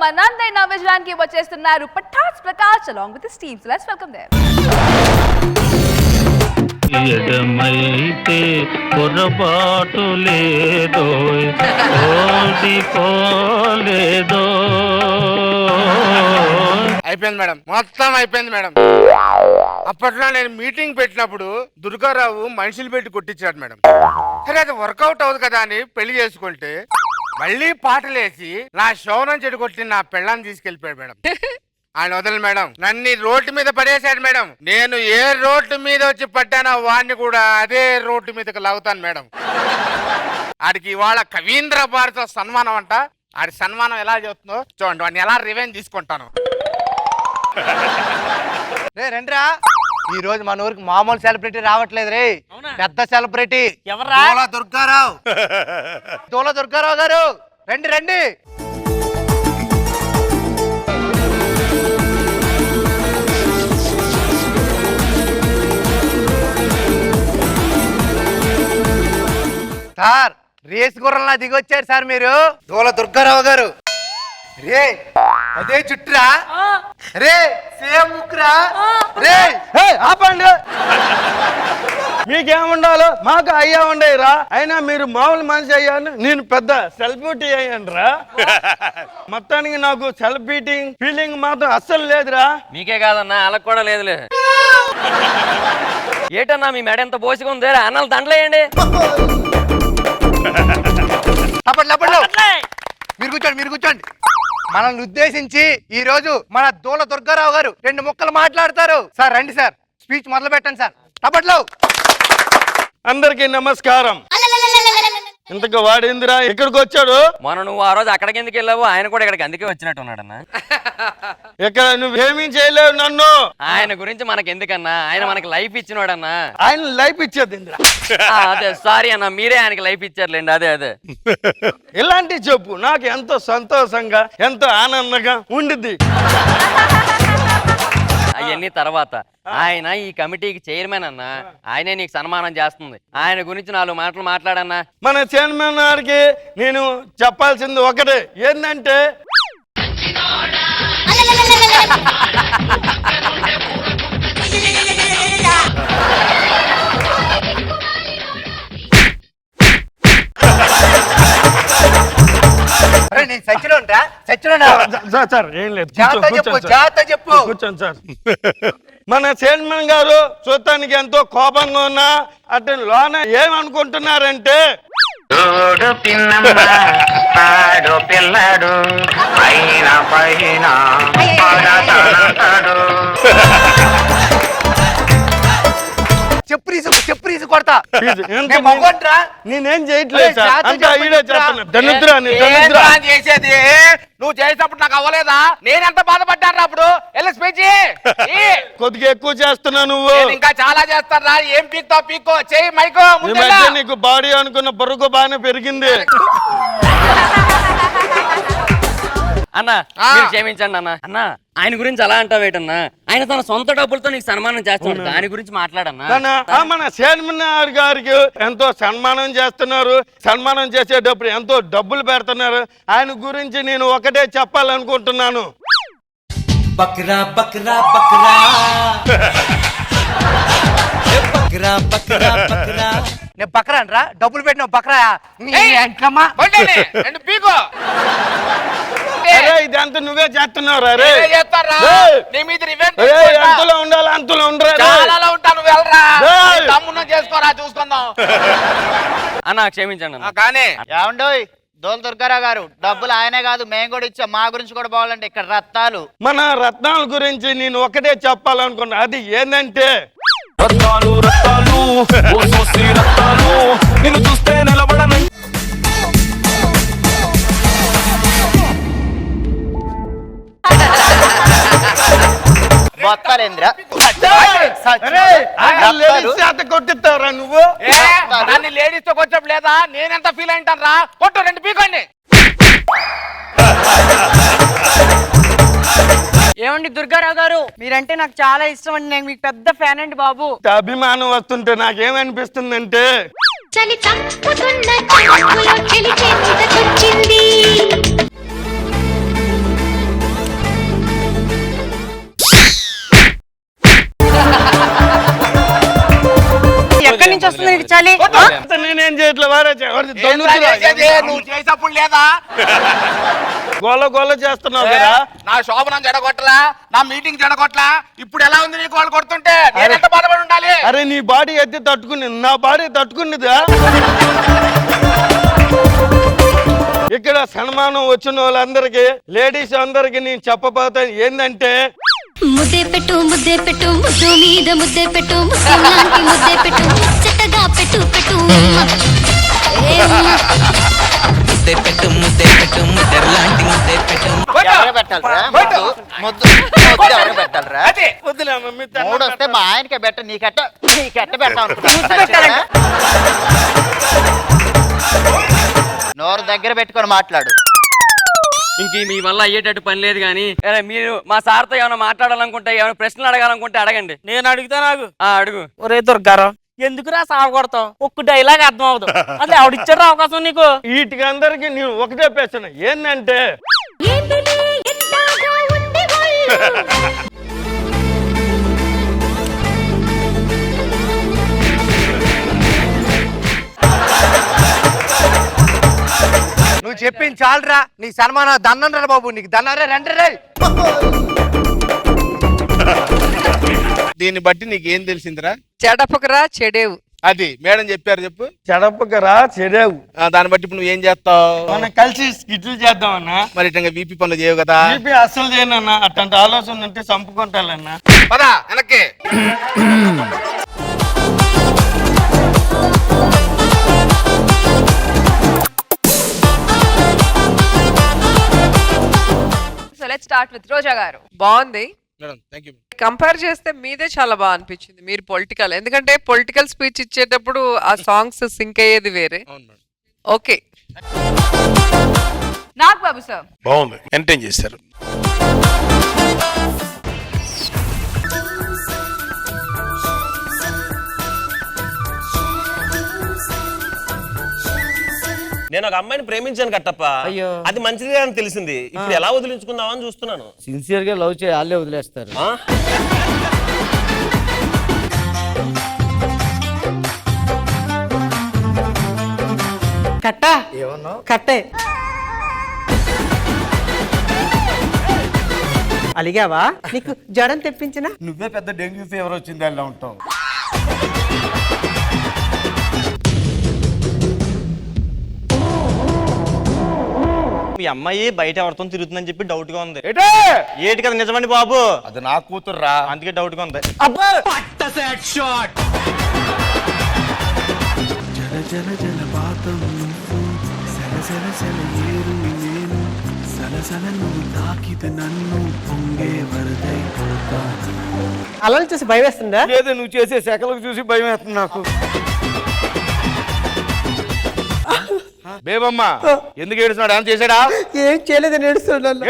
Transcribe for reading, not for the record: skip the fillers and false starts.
మనందరి నవ్వించడానికి వచ్చేస్తున్నారు Patas Prakash along with his team. So let's welcome them. ఎడమైతే పొరపాటు లేదో ఓడిపోలేదో. అయిపోయింది మేడం, మొత్తం అయిపోయింది మేడం. అప్పట్లో నేను మీటింగ్ పెట్టినప్పుడు దుర్గారావు మనుషులు పెట్టి కొట్టించాడు మేడం. సరే అది వర్కౌట్ అవుతుంది కదా అని పెళ్లి చేసుకుంటే మళ్ళీ పాటలేసి నా శోనం చెడు కొట్టి నా పెళ్ళాన్ని తీసుకెళ్లిపోయాడు మేడం. ఆయన వదలు మేడం, నన్ను రోడ్డు మీద పడేశాడు మేడం. నేను ఏ రోడ్డు మీద వచ్చి పడ్డానో వాడిని కూడా అదే రోడ్డు మీదకి లాగుతాను మేడం. ఆడికి ఇవాళ కవీంద్ర భారత సన్మానం అంట. ఆడి సన్మానం ఎలా చేస్తుందో చూడండి, వాడిని ఎలా రివెంజ్ తీసుకుంటాను. రే రండిరా, ఈ రోజు మన ఊరికి మామూలు సెలబ్రిటీ రావట్లేదు రే, పెద్ద సెలబ్రిటీ. ఎవరా? దుర్గారావు. దోల దుర్గారావు గారు రండి రండి. సార్ రేస్ గుర్రంలా దిగొచ్చారు సార్ మీరు. దోల దుర్గారావు గారు. రే అదే చుట్టురా, రే సేమ్ ముక్కురా. రే ఆపండి, మీకేముండాలో మాకు అయ్యా ఉండేరా. అయినా మీరు మామూలు మనిషి అయ్యాను, నేను పెద్ద సెలబ్రిటీ అయ్యాను రా. మొత్తానికి నాకు సెలబ్రిటీ ఫీలింగ్ మాత్రం అస్సలు లేదురా. మీకే కాదన్నా, వాళ్ళకి కూడా లేదులే. ఏటన్నా మీ మెడ ఎంత పోసిగా ఉంది, అన్నాలు దండలేయండి. మీరు కూర్చోండి, మీరు కూర్చోండి. మనల్ని ఉద్దేశించి ఈ రోజు మన దోల దుర్గారావు గారు 2 ముక్కలు మాట్లాడతారు. సార్ రండి సార్, స్పీచ్ మొదలు పెట్టండి సార్. తప్పట్లో అందరికి నమస్కారం. ఇంతకు వాడిందిరా ఇక్కడికి వచ్చాడు. మొన్న నువ్వు ఆ రోజు అక్కడికి ఎందుకు వెళ్ళావు, ఆయన కూడా ఇక్కడికి అందుకే వచ్చినట్టు ఉన్నాడన్నా. ఇక్కడ నువ్వేమీ చేయలేవు నన్ను. ఆయన గురించి మనకి ఎందుకన్నా, ఆయన మనకి లైఫ్ ఇచ్చినోడన్నా. ఆయన లైఫ్ ఇచ్చేది ఇందిరా. అదే సారీ అన్న, మీరే ఆయనకి లైఫ్ ఇచ్చారులేండి. అదే అదే ఇలాంటి చెప్పు నాకు ఎంతో సంతోషంగా ఎంతో ఆనందంగా ఉండిద్ది. అవన్నీ తర్వాత. ఆయన ఈ కమిటీకి చైర్మన్ అన్న, ఆయనే నీకు సన్మానం చేస్తుంది. ఆయన గురించి 4 మాటలు మాట్లాడన్నా. మన చైర్మన్ గారికి నేను చెప్పాల్సింది ఒకటే, ఏంటంటే నేను సచ్చినోంటా, సచ్చినోనా? సార్ ఏం లేదు, చెప్పు. కూర్చోండి సార్. మన చైర్మన్ గారు చూడటానికి ఎంతో కోపంగా ఉన్నా అటు లోన ఏమనుకుంటున్నారంటే, పిల్లాడు పైన పైన చెప్పు కొడతా. నేనేం చేయట్లేదు సార్, అంతా ఈడే చేస్తున్నా. ధనుద్రా చేసేది నువ్వు చేసినప్పుడు నాకు అవ్వలేదా? నేనెంత బాధపడ్డాను అప్పుడు. కొద్దిగా ఎక్కువ చేస్తున్నా నువ్వు. ఇంకా చాలా చేస్తారా? ఏం పీక్తో పీక్కో, చేయి మైకో. నీకు బాడీ అనుకున్న బరువు బాగానే పెరిగింది అన్నా. మీరు క్షమించండి అన్న. అన్నా ఆయన గురించి అలా అంటావేటన్నా, ఆయన తన సొంత డబ్బులతో నీకు సన్మానం చేస్తున్నాడు. దాని గురించి మాట్లాడన్నా. మన చైర్మన్ గారికి ఎంతో సన్మానం చేస్తున్నారు. సన్మానం చేసేటప్పుడు ఎంతో డబ్బులు పెడుతున్నారు. ఆయన గురించి నేను ఒకటే చెప్పాలనుకుంటున్నాను. బక్రా బక్రా బక్రా బక్రా బక్రా బక్రా. నేను బక్రా అనరా, డబ్బులు పెట్టిన బక్రా. పీకో ఇదంతా నువ్వే చేస్తున్నావు. అంతలో ఉండాలి, అంతలో తమ్మును చేసుకోరా, చూసుకుందాం. అన్నా క్షమించండి అన్న. కానీ ఏమండోయ్ దోల దుర్గారావు గారు, డబ్బులు ఆయనే కాదు మేము కూడా ఇచ్చాం. మా గురించి కూడా బాగాలంటే ఇక్కడ రత్నాలు. మన రత్నాల గురించి నేను ఒకటే చెప్పాలనుకున్నా. అది ఏంటంటే, రత్నాలు రత్నాలు రత్నాలు నిన్ను చూస్తే నిలబడను. కొట్టిస్తావురా నువ్వు? లేడీస్ తో కొంచెం లేదా? నేనెంత ఫీల్ అయింటాను రా. కొట్టు, 2 పీకండి. ఏమండి దుర్గారావు గారు, మీరంటే నాకు చాలా ఇష్టం అండి. నేను మీకు పెద్ద ఫ్యాన్ అండి బాబు. అభిమానం వస్తుంటే నాకేమనిపిస్తుందంటే, చలి చంపుతున్న వస్తుంది నీకు చలి నేనేం చేయట్లే వారే నువ్వు చేసేప్పుడు లేదా గోల గోల చేస్తున్నావు కదా. నా శోభనం జడగొట్టలా, నా మీటింగ్ జడగొట్టలా, ఇప్పుడు ఎలా ఉంది నీకు వాళ్ళు కొడుతుంటే నేను ఎంత బాధపడి ఉండాలి? అరే నీ బాడీ అయితే తట్టుకునేది, నా బాడీ తట్టుకునేదా? ఇక్కడ సన్మానం వచ్చిన వాళ్ళందరికి, లేడీస్ అందరికి నేను చెప్పబోతాను ఏంటంటే, ముద్దే పెట్టు ముద్దే పెట్టు ముద్దు మీద ముద్దే పెట్టు ముద్దు ముద్దే పెట్టు చక్కగా పెట్టు పెట్టు ముద్దే పెట్టు ముద్దే పెట్టు ముద్దెలాంటి ముద్దే పెట్టు ఎవరు పెట్టాలరా ముద్దు ముద్దు ఎవరు పెట్టాలరా? వద్దులే మమ్మీ, మూడు వస్తే మా ఆయనకే పెట్ట, నీకెట్ట పెట్టాను. నోరు దగ్గర పెట్టుకొని మాట్లాడు. ఇంక మీ వల్ల అయ్యేటట్టు పని లేదు కానీ మీరు మా సార్తో ఏమైనా మాట్లాడాలనుకుంటే, ఏమైనా ప్రశ్నలు అడగాలనుకుంటే అడగండి. నేను అడుగుతా నాకు అడుగు. ఒరే దుర్గారావు ఎందుకురా సాగొడతావు? ఒక్క డైలాగ్ అర్థం అవదు అసలు ఆవిడిచ్చారు అవకాశం నీకు. వీటికి అందరికి నేను ఒకటే ప్రశ్న ఏంటంటే, నువ్వు చెప్పింది చాలరా, నీ సన్మానం దన్నం రా బాబు, నీకు దన్నారా రండి రే. దీన్ని బట్టి నీకు ఏం తెలిసిందిరా? చెడపకరా చెడేవు. అది మేడం చెప్పారు, చెప్పు. చెడపకరా చెరావు. దాన్ని బట్టి ఇప్పుడు నువ్వు ఏం చేస్తావు? మనం కలిసి స్కిట్లు చేద్దామన్నా. మరి ఇట్లా వీపీ పనులు చేయవు కదా? బీపీ అస్సలు చేయనన్నా, అట్లాంటి ఆలోచన ఉంటే చంపుకుంటానన్నా. పదా వెనక్కి. సో లెట్స్ స్టార్ట్ విత్ రోజా గారు. బాగుంది. Madam thank you. కంపేర్ చేస్తే మీదే చాలా బాగా అనిపించింది. మీరు పొలిటికల్, ఎందుకంటే పొలిటికల్ స్పీచ్ ఇచ్చేటప్పుడు ఆ సాంగ్స్ సింక్ అయ్యేది వేరే. అవును మేడం. ఓకే. నాగ్ బాబు సార్. బాగుంది, ఎంటర్టైన్ చేశారు. నేను ఒక అమ్మాయిని ప్రేమించాను కట్టప్ప, అది మంచిది అని తెలిసింది. ఇప్పుడు ఎలా వదిలించుకుందామని చూస్తున్నాను. సిన్సియర్ గా లవ్ చేయాలి, వాళ్ళే వదిలేస్తారు. కట్టా ఏమన్నావు? కట్టే అలిగావా? నీకు జ్వరం తెప్పించినా? నువ్వే పెద్ద డెంగ్యూ ఫీవర్ వచ్చింది అలా ఉంటావు. మీ అమ్మాయి బయట ఎవరితో తిరుగుతుందని చెప్పి డౌట్ గా ఉంది. ఏటి కదా నిజమండి బాబు? అది నా కూతురు రా, అందుకే డౌట్ గా ఉంది. అలా చూసి భయం వేస్తుందా? లేదు, నువ్వు చేసే శకలకు చూసి భయం వేస్తుంది నాకు. బేబమ్మ ఎందుకు ఏడుస్తున్నాడు? ఏం చేశాడా? ఏం చేయలేదని ఏడుస్తున్నాను.